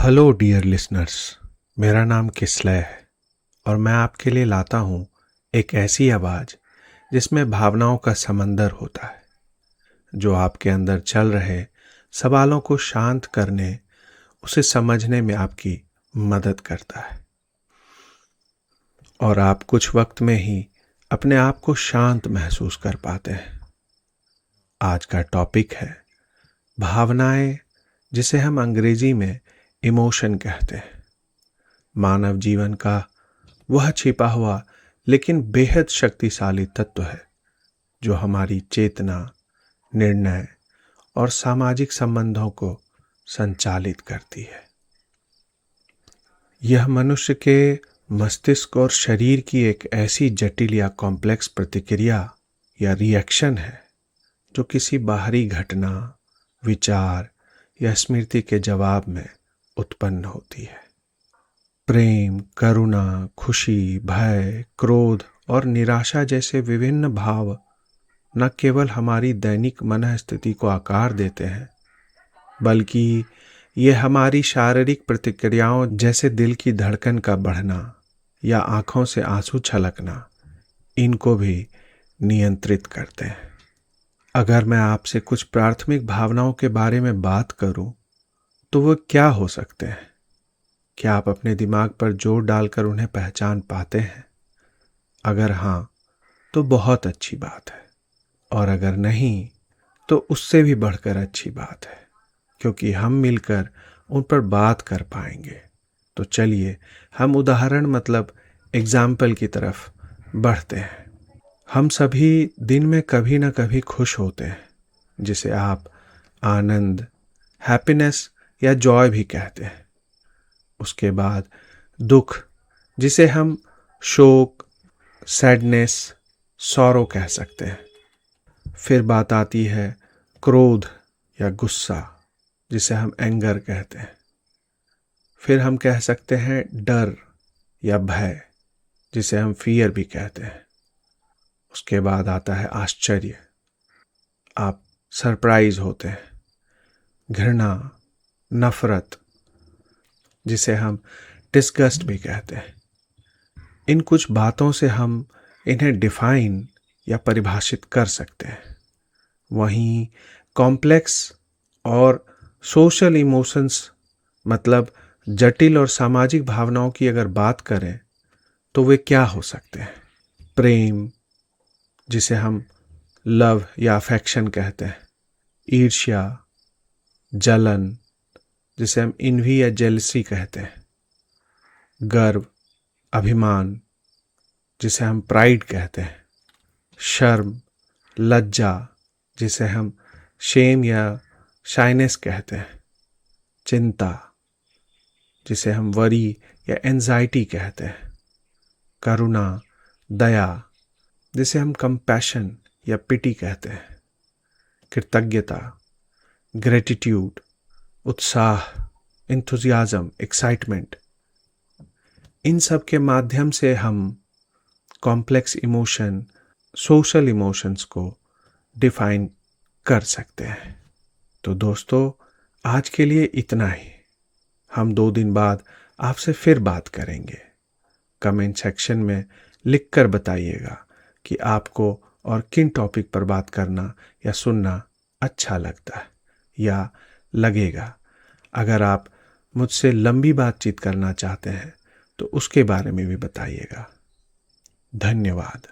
Hello dear listeners, मेरा नाम किस्लय है और मैं आपके लिए लाता हूँ एक ऐसी आवाज़ जिसमें भावनाओं का समंदर होता है, जो आपके अंदर चल रहे सवालों को शांत करने, उसे समझने में आपकी मदद करता है और आप कुछ वक्त में ही अपने आप को शांत महसूस कर पाते हैं। आज का टॉपिक है भावनाएं, जिसे हम अंग्रेजी में इमोशन कहते हैं। मानव जीवन का वह छिपा हुआ लेकिन बेहद शक्तिशाली तत्व है जो हमारी चेतना, निर्णय और सामाजिक संबंधों को संचालित करती है। यह मनुष्य के मस्तिष्क और शरीर की एक ऐसी जटिल या कॉम्प्लेक्स प्रतिक्रिया या रिएक्शन है जो किसी बाहरी घटना, विचार या स्मृति के जवाब में उत्पन्न होती है। प्रेम, करुणा, खुशी, भय, क्रोध और निराशा जैसे विभिन्न भाव न केवल हमारी दैनिक मनःस्थिति को आकार देते हैं, बल्कि ये हमारी शारीरिक प्रतिक्रियाओं जैसे दिल की धड़कन का बढ़ना या आंखों से आंसू छलकना, इनको भी नियंत्रित करते हैं। अगर मैं आपसे कुछ प्राथमिक भावनाओं के बारे में बात करूं, तो वो क्या हो सकते हैं? क्या आप अपने दिमाग पर जोर डालकर उन्हें पहचान पाते हैं? अगर हाँ, तो बहुत अच्छी बात है, और अगर नहीं, तो उससे भी बढ़कर अच्छी बात है, क्योंकि हम मिलकर उन पर बात कर पाएंगे। तो चलिए हम उदाहरण मतलब एग्जाम्पल की तरफ बढ़ते हैं। हम सभी दिन में कभी ना कभी खुश होते हैं, जिसे आप आनंद, हैप्पीनेस या जॉय भी कहते हैं। उसके बाद दुख, जिसे हम शोक, सैडनेस, सॉरो कह सकते हैं। फिर बात आती है क्रोध या गुस्सा, जिसे हम एंगर कहते हैं। फिर हम कह सकते हैं डर या भय, जिसे हम फियर भी कहते हैं। उसके बाद आता है आश्चर्य, आप सरप्राइज होते हैं। घृणा, नफरत, जिसे हम डिस्गस्ट भी कहते हैं। इन कुछ बातों से हम इन्हें डिफाइन या परिभाषित कर सकते हैं। वहीं कॉम्प्लेक्स और सोशल इमोशंस मतलब जटिल और सामाजिक भावनाओं की अगर बात करें, तो वे क्या हो सकते हैं? प्रेम, जिसे हम लव या अफेक्शन कहते हैं। ईर्ष्या, जलन, जिसे हम इन्वी या जेलसी कहते हैं। गर्व, अभिमान, जिसे हम प्राइड कहते हैं। शर्म, लज्जा, जिसे हम शेम या शाइनेस कहते हैं। चिंता, जिसे हम वरी या एंजाइटी कहते हैं। करुणा, दया, जिसे हम कंपैशन या पिटी कहते हैं। कृतज्ञता, ग्रेटिट्यूड, उत्साह, एंथुजियाज्म, एक्साइटमेंट। इन सब के माध्यम से हम कॉम्प्लेक्स इमोशन, सोशल इमोशंस को डिफाइन कर सकते हैं। तो दोस्तों, आज के लिए इतना ही। हम 2 दिन बाद आपसे फिर बात करेंगे। कमेंट सेक्शन में लिखकर बताइएगा कि आपको और किन टॉपिक पर बात करना या सुनना अच्छा लगता है या लगेगा। अगर आप मुझसे लंबी बातचीत करना चाहते हैं, तो उसके बारे में भी बताइएगा। धन्यवाद।